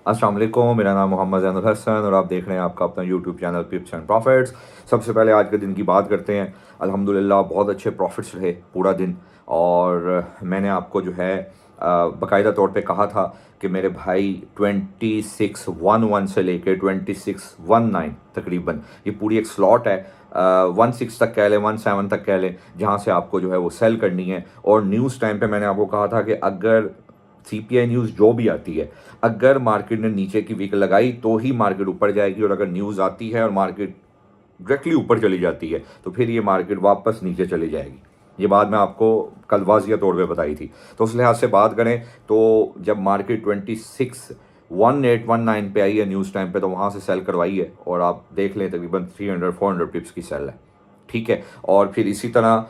अस्सलाम वालेकुम, मेरा नाम मोहम्मद ज़ैनुल हसन और आप देख रहे हैं आपका अपना यूट्यूब चैनल पिप्स एंड प्रॉफिट्स। सबसे पहले आज के दिन की बात करते हैं। अल्हम्दुलिल्लाह बहुत अच्छे प्रॉफिट्स रहे पूरा दिन। और मैंने आपको जो है बाकायदा तौर पे कहा था कि मेरे भाई 2611 से लेकर 2619 तकरीबन ये पूरी एक स्लॉट है। 16 तक कह लें, 17 तक कह लें, जहाँ से आपको जो है वो सेल करनी है। और न्यूज़ टाइम पे मैंने आपको कहा था कि अगर सीपीआई न्यूज़ जो भी आती है, अगर मार्केट ने नीचे की वीक लगाई तो ही मार्केट ऊपर जाएगी, और अगर न्यूज़ आती है और मार्केट डायरेक्टली ऊपर चली जाती है तो फिर ये मार्केट वापस नीचे चली जाएगी। ये बात मैं आपको कल वाजिया तौर पे बताई थी। तो उस लिहाज से बात करें तो जब मार्केट 261819 पे आई है न्यूज़ टाइम पे, तो वहाँ से सेल करवाई है और आप देख लें तकरीबन 300-400 पिप्स की सेल है। ठीक है। और फिर इसी तरह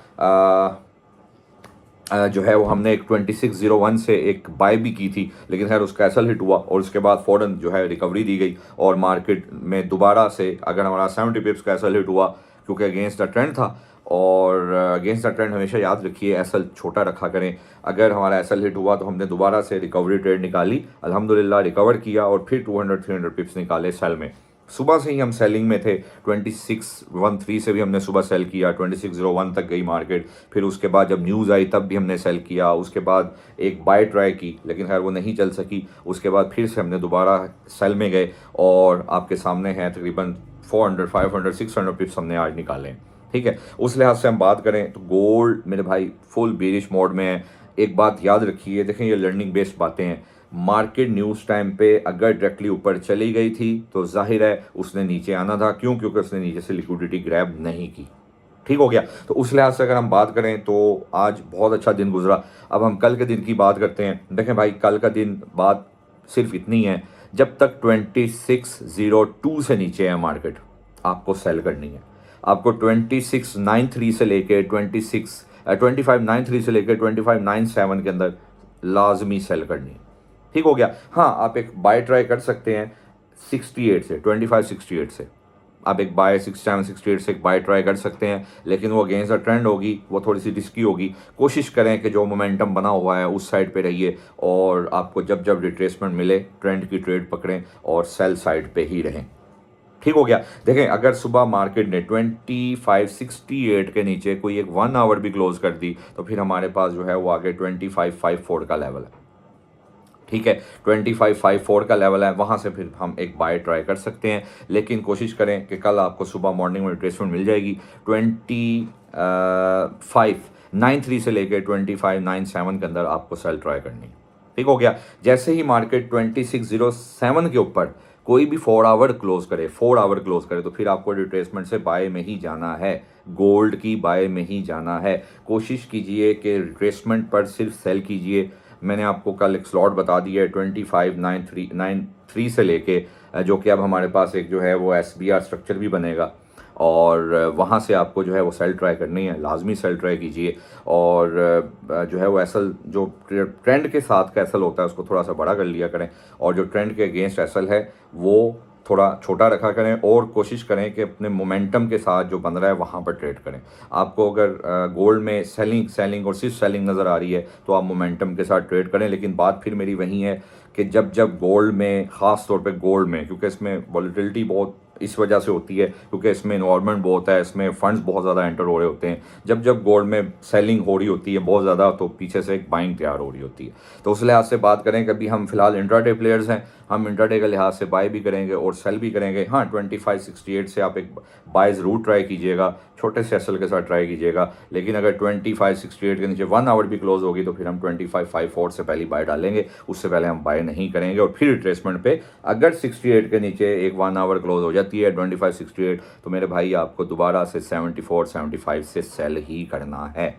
जो है वो हमने एक 2601 से एक बाय भी की थी, लेकिन खैर उसका एसल हिट हुआ और उसके बाद फ़ौरन जो है रिकवरी दी गई और मार्केट में दोबारा से अगर हमारा 70 पिप्स का एसल हिट हुआ, क्योंकि अगेंस्ट द ट्रेंड था। और अगेंस्ट द ट्रेंड हमेशा याद रखिए, एसल छोटा रखा करें। अगर हमारा एसल हिट हुआ तो हमने दोबारा से रिकवरी ट्रेड निकाली, अल्हम्दुलिल्लाह रिकवर किया और फिर 200-300 पिप्स निकाले सेल में। सुबह से ही हम सेलिंग में थे। 2613 से भी हमने सुबह सेल किया, 2601 तक गई मार्केट। फिर उसके बाद जब न्यूज़ आई तब भी हमने सेल किया। उसके बाद एक बाय ट्राई की, लेकिन खैर वो नहीं चल सकी। उसके बाद फिर से हमने दोबारा सेल में गए और आपके सामने हैं तकरीबन 400, 500, 600 पिप्स हमने आज निकाले हैं। ठीक है। उस लिहाज से हम बात करें तो गोल्ड मेरे भाई फुल बेरिश मोड में है। एक बात याद रखिए, देखें ये लर्निंग बेस्ड बातें हैं। मार्केट न्यूज़ टाइम पे अगर डायरेक्टली ऊपर चली गई थी तो जाहिर है उसने नीचे आना था। क्यों? क्योंकि उसने नीचे से लिक्विडिटी ग्रैब नहीं की। ठीक हो गया। तो उस लिहाज से अगर हम बात करें तो आज बहुत अच्छा दिन गुजरा। अब हम कल के दिन की बात करते हैं। देखें भाई, कल का दिन बात सिर्फ इतनी है, जब तक 2602 से नीचे है मार्केट, आपको सेल करनी है। आपको 2693 से लेकर 2593 से लेकर 2597 के अंदर लाजमी सेल करनी है। ठीक हो गया। हाँ, आप एक बाय ट्राई कर सकते हैं 68 से, 2568 से आप एक बाय 67-68 से एक बाय ट्राई कर सकते हैं, लेकिन वो अगेंस्ट द ट्रेंड होगी, वो थोड़ी सी रिस्की होगी। कोशिश करें कि जो मोमेंटम बना हुआ है उस साइड पे रहिए और आपको जब जब रिट्रेसमेंट मिले ट्रेंड की ट्रेड पकड़ें और सेल साइड पे ही रहें। ठीक हो गया। देखें, अगर सुबह मार्केट ने 2568 के नीचे कोई एक 1 आवर भी क्लोज कर दी तो फिर हमारे पास जो है वो आगे 2554 का लेवल है। ठीक है, 2554 का लेवल है, वहाँ से फिर हम एक बाय ट्राई कर सकते हैं। लेकिन कोशिश करें कि कल आपको सुबह मॉर्निंग में रिट्रेसमेंट मिल जाएगी। 2593 से लेकर 2597 के अंदर आपको सेल ट्राई करनी है। ठीक हो गया। जैसे ही मार्केट 2607 के ऊपर कोई भी 4 आवर क्लोज करे, 4 आवर क्लोज करे, तो फिर आपको रिट्रेसमेंट से बाय में ही जाना है, गोल्ड की बाय में ही जाना है। कोशिश कीजिए कि रिट्रेसमेंट पर सिर्फ सेल कीजिए। मैंने आपको कल एक स्लॉट बता दिया है 2593 से लेके, जो कि अब हमारे पास एक जो है वो SBR स्ट्रक्चर भी बनेगा और वहाँ से आपको जो है वो सेल ट्राई करनी है, लाजमी सेल ट्राई कीजिए। और जो है वो एसल जो ट्रेंड के साथ का एसल होता है उसको थोड़ा सा बड़ा कर लिया करें, और जो ट्रेंड के अगेंस्ट एसल है वो थोड़ा छोटा रखा करें और कोशिश करें कि अपने मोमेंटम के साथ जो बन रहा है वहाँ पर ट्रेड करें। आपको अगर गोल्ड में सेलिंग और सिर्फ सेलिंग नज़र आ रही है तो आप मोमेंटम के साथ ट्रेड करें। लेकिन बात फिर मेरी वही है कि जब जब गोल्ड में, ख़ास तौर पे गोल्ड में, क्योंकि इसमें वॉलेटिलिटी बहुत इस वजह से होती है क्योंकि इसमें इन्वॉल्वमेंट बहुत है, इसमें फंड्स बहुत ज़्यादा एंटर हो रहे होते हैं। जब जब गोल्ड में सेलिंग हो रही होती है बहुत ज़्यादा, तो पीछे से एक बाइंग तैयार हो रही होती है। तो उस लिहाज से बात करें, कभी हम फिलहाल इंट्राडे प्लेयर्स हैं, हम इंट्राडे के लिहाज से बाय भी करेंगे और सेल भी करेंगे। हाँ, 2568 से आप एक बाय ज़रूर ट्राई कीजिएगा, छोटे से एसल के साथ ट्राई कीजिएगा। लेकिन अगर 2568 के नीचे 1 आवर भी क्लोज होगी तो फिर हम 2554 से पहले बाय डालेंगे, उससे पहले हम बाय नहीं करेंगे। और फिर रिट्रेसमेंट पे अगर 68 के नीचे एक 1 आवर क्लोज हो जाती है 2568, तो मेरे भाई आपको दोबारा से 74-75 से सेल ही करना है।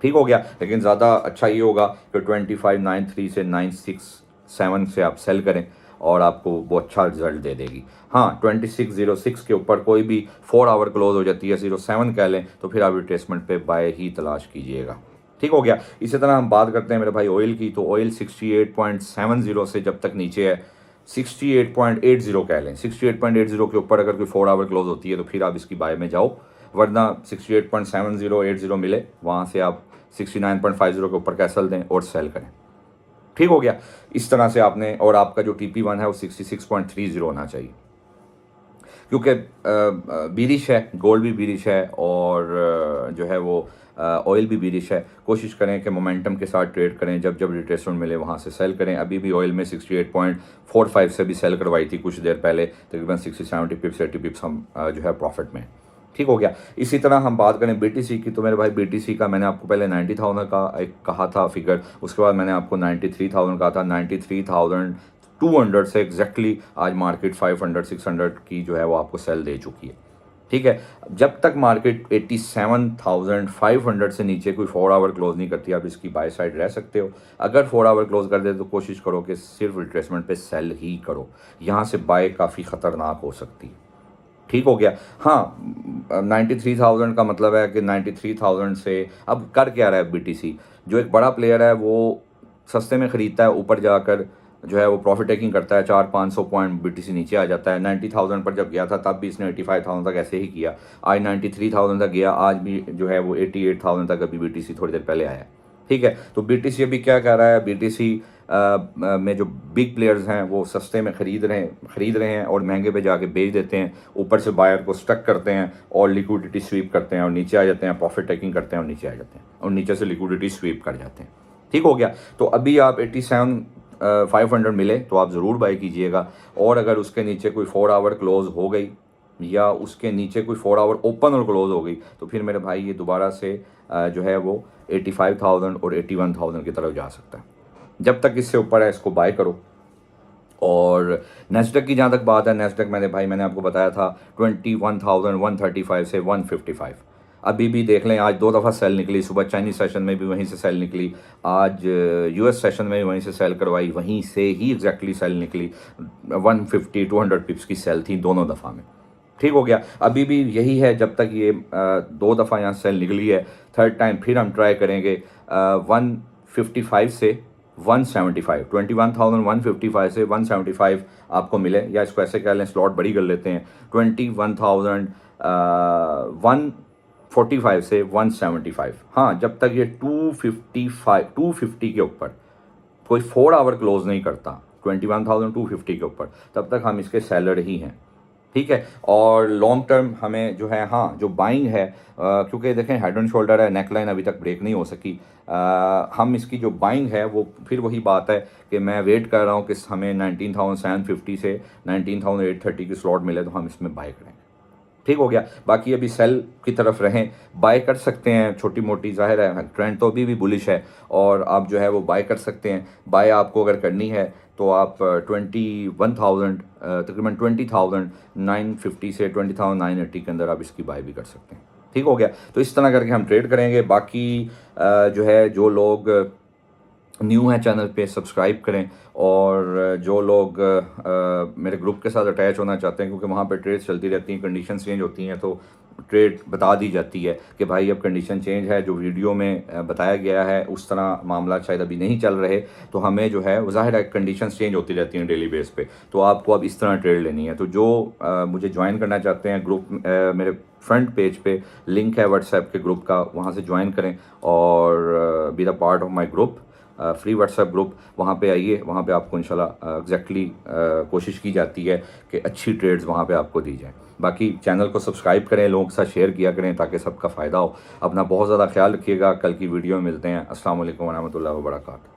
ठीक हो गया। लेकिन ज़्यादा अच्छा ये होगा कि 2593 से 967 से आप सेल करें और आपको वो अच्छा रिजल्ट दे देगी। हाँ, 2606 के ऊपर कोई भी 4 आवर क्लोज हो जाती है, 07 कह लें, तो फिर आप रिट्रेसमेंट पे बाय ही तलाश कीजिएगा। ठीक हो गया। इसी तरह हम बात करते हैं मेरे भाई ऑयल की, तो ऑयल 68.70 से जब तक नीचे है, 68.80 कह लें, 68.80 के ऊपर अगर कोई 4 आवर क्लोज होती है तो फिर आप इसकी बाय में जाओ। वरना 68.70 80 मिले, वहाँ से आप 69.50 के ऊपर कैसल दें और सेल करें। ठीक हो गया। इस तरह से आपने, और आपका जो TP1 है वो 66.30 होना चाहिए, क्योंकि बीरिश है, गोल्ड भी बीरिश है और जो है वो ऑयल भी बीरिश है। कोशिश करें कि मोमेंटम के साथ ट्रेड करें, जब जब रिट्रेसमेंट मिले वहाँ से सेल करें। अभी भी ऑयल में 68.45 से भी सेल करवाई थी कुछ देर पहले, तकरीबन 60-70 पिप्स 80 पिप्स हम जो है प्रॉफिट में। ठीक हो गया। इसी तरह हम बात करें BTC की, तो मेरे भाई BTC का मैंने आपको पहले 90,000 का एक कहा था फिगर, उसके बाद मैंने आपको 93,000 कहा था। 93,200 से एग्जैक्टली आज मार्केट 500-600 की जो है वो आपको सेल दे चुकी है। ठीक है, जब तक मार्केट 87,500 से नीचे कोई 4 आवर क्लोज नहीं करती, आप इसकी बाय साइड रह सकते हो। अगर 4 आवर क्लोज कर दे तो कोशिश करो कि सिर्फ रिट्रेसमेंट पे सेल ही करो, यहाँ से बाय काफ़ी ख़तरनाक हो सकती है। ठीक हो गया। हाँ, 93,000 का मतलब है कि 93,000 से अब कर क्या रहा है BTC, जो एक बड़ा प्लेयर है वो सस्ते में ख़रीदता है, ऊपर जाकर जो है वो प्रॉफिट टेकिंग करता है, 400-500 पॉइंट BTC नीचे आ जाता है। 90,000 पर जब गया था तब भी इसने 85,000 तक ऐसे ही किया, आज 93,000 तक गया, आज भी जो है वो 88,000 तक अभी BTC थोड़ी देर पहले आया। ठीक है, तो BTC अभी क्या कर रहा है, BTC में जो बिग प्लेयर्स हैं वो सस्ते में ख़रीद रहे हैं और महंगे पे जाके बेच देते हैं, ऊपर से बायर को स्टक करते हैं और लिक्विडिटी स्वीप करते हैं और नीचे आ जाते हैं, प्रॉफिट टेकिंग करते हैं और नीचे आ जाते हैं और नीचे से लिक्विडिटी स्वीप कर जाते हैं। ठीक हो गया। तो अभी आप 87,500 मिले तो आप ज़रूर बाय कीजिएगा, और अगर उसके नीचे कोई 4 आवर क्लोज हो गई या उसके नीचे कोई 4 आवर ओपन और क्लोज हो गई तो फिर मेरे भाई ये दोबारा से जो है वो 85,000 और 81,000 की तरफ जा सकता है। जब तक इससे ऊपर है इसको बाय करो। और नेस्डक की जहाँ तक बात है, नेस्डक मैंने आपको बताया था 21,135 से 155। अभी भी देख लें, आज 2 दफ़ा सेल निकली, सुबह चाइनीज सेशन में भी वहीं से सेल निकली, आज US सेशन में भी वहीं से सेल करवाई, वहीं से ही एग्जैक्टली सेल निकली। 150-200 पिप्स की सेल थी दोनों दफ़ा में। ठीक हो गया। अभी भी यही है, जब तक ये 2 दफ़ा यहाँ सेल निकली है, थर्ड टाइम फिर हम ट्राई करेंगे 155 से 175, 21,155 से 175 आपको मिले, या इसको ऐसे कह लें, स्लॉट बड़ी कर लेते हैं, 21,145 से 175। हाँ, जब तक ये 250 के ऊपर कोई 4 आवर क्लोज नहीं करता 21,250 के ऊपर, तब तक हम इसके सेलर ही हैं। ठीक है, और लॉन्ग टर्म हमें जो है, हाँ जो बाइंग है, क्योंकि देखें हेड एंड शोल्डर है, नेकलाइन अभी तक ब्रेक नहीं हो सकी, हम इसकी जो बाइंग है वो फिर वही बात है कि मैं वेट कर रहा हूँ कि हमें 19,750 से 19,830 की स्लॉट मिले तो हम इसमें बाय करेंगे। ठीक हो गया। बाकी अभी सेल की तरफ रहें, बाय कर सकते हैं छोटी मोटी, जाहिर है ट्रेंड तो अभी भी बुलिश है और आप जो है वो बाय कर सकते हैं। बाय आपको अगर करनी है तो आप 21,000 तकरीबन 20,950 से 20,980 के अंदर आप इसकी बाय भी कर सकते हैं। ठीक हो गया। तो इस तरह करके हम ट्रेड करेंगे। बाकी जो है, जो लोग न्यू है चैनल पे सब्सक्राइब करें, और जो लोग मेरे ग्रुप के साथ अटैच होना चाहते हैं, क्योंकि वहाँ पे ट्रेड्स चलती रहती हैं, कंडीशन चेंज होती हैं, तो ट्रेड बता दी जाती है कि भाई अब कंडीशन चेंज है, जो वीडियो में बताया गया है उस तरह मामला शायद अभी नहीं चल रहे, तो हमें जो है वो ज़ाहिर है कंडीशन चेंज होती रहती हैं डेली बेस पे, तो आपको अब इस तरह ट्रेड लेनी है। तो जो मुझे ज्वाइन करना चाहते हैं ग्रुप, मेरे फ्रंट पेज पे लिंक है व्हाट्सएप के ग्रुप का, वहाँ से ज्वाइन करें और be the part of my group, free WhatsApp group, वहाँ पे आइए। वहाँ पे आपको इंशाल्लाह एग्जैक्टली कोशिश की जाती है कि अच्छी ट्रेड्स वहाँ पे आपको दी जाए। बाकी चैनल को सब्सक्राइब करें, लोगों के साथ शेयर किया करें ताकि सबका फ़ायदा हो। अपना बहुत ज़्यादा ख्याल रखिएगा। कल की वीडियो में मिलते हैं। अस्सलाम वालेकुम व रहमतुल्लाहि व बरकातहू।